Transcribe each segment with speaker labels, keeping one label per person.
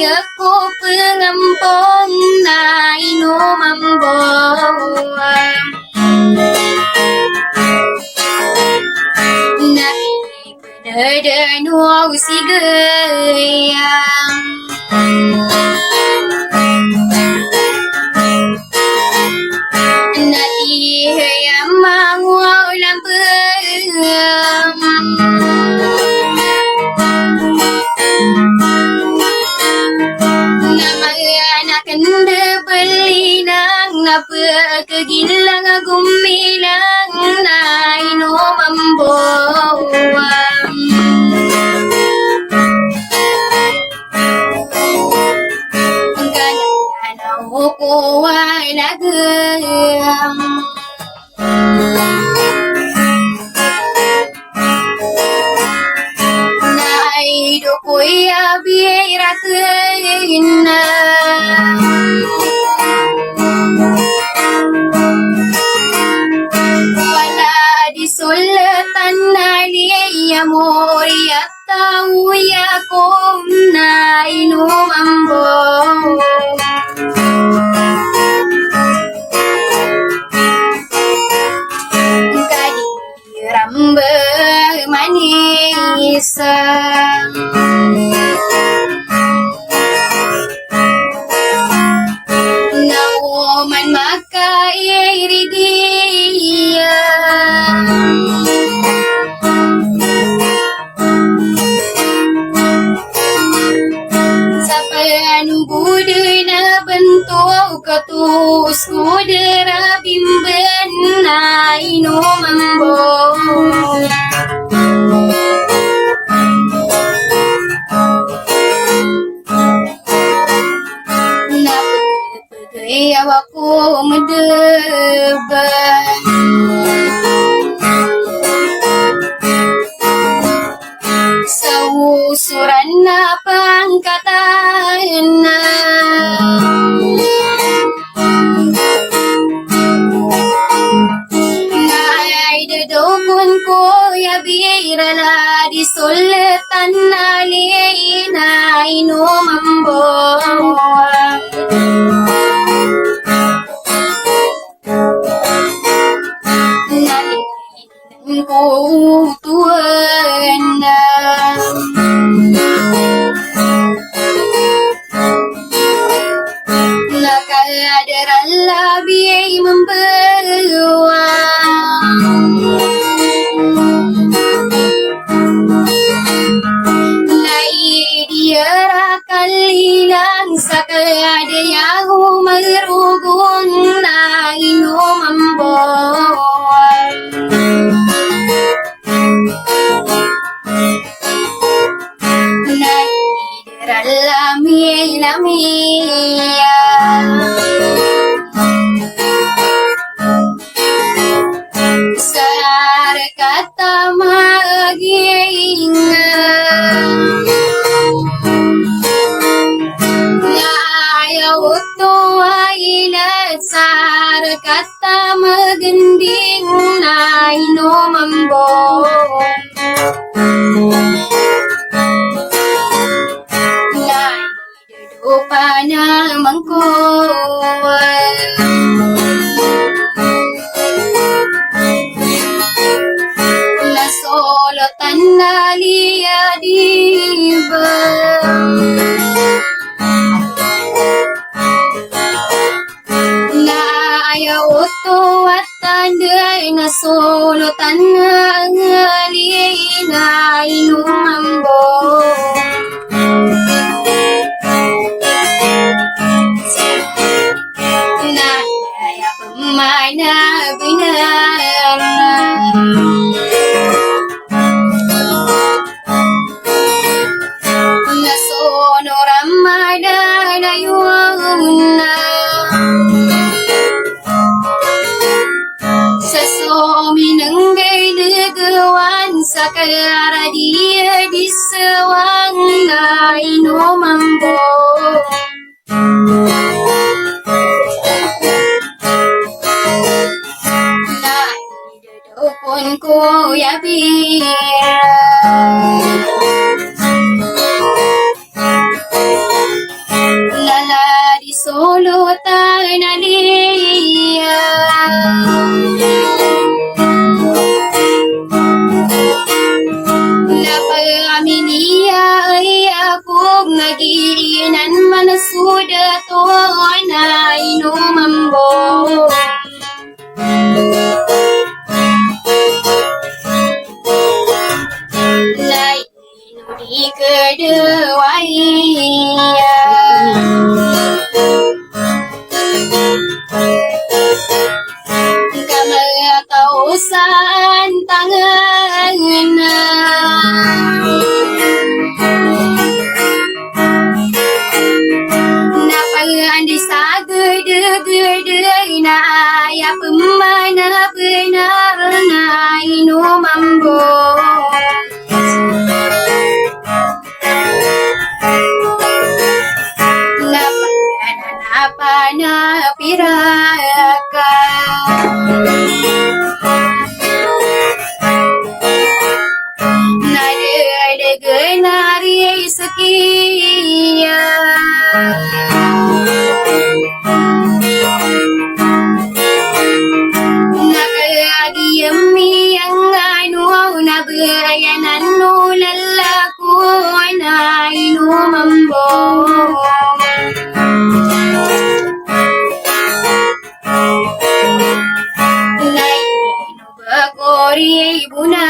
Speaker 1: Aku pengampun na inuman buwan na ipadadano sigayang na ihayang mangulang kanda belinang napa kegilang gumilang na inuman buwan ganyan ako ay nagayang naido ko'y abirakin na wala di sulatan na liya mori at tauya kong na inuman buwan kadiramba manisa nauman makairidiya sa panubudo na bentuk katus kudera bimben na inuman buwan napagpagayaw ako madaban sa usuran na pangkatan na naidadokon ko yabirala di sultan na lina inuman buwan nalinan ko tuwan na nakadaran labi ay membawa naidiara kalilang sa kadayahu marugun na inuman buwan naidiara lami-lamiya sa kata magingan ayaw ito ay nasar kata maganding na inuman buwan naidudupa naman ko nasolotan na liya diba na ayaw ito at tanday nasolotan na liya na inuman buwan na kaya pamana binana So minenggay legawan sa kara dia di sewang na inomambo. Na idudukon ko yabira. Lalari solo tanaliya. Napaminiya ay akong nagiinan manasuda to na inumambo. Na inudi kedewaya. Kausan tangan na napangandi sa gede-gede na ya pemana benar na inumambo. Apa na piraka. Nada genari sekian. Nakadiami ang ano na berayanan no lalaku na inumambo. Kori buna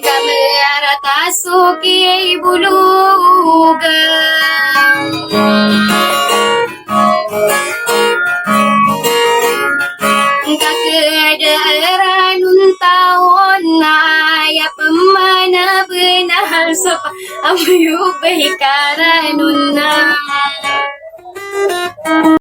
Speaker 1: kamera tasuki buluga kakadaran tahun na ya pemana benar sa amuyubay karanun na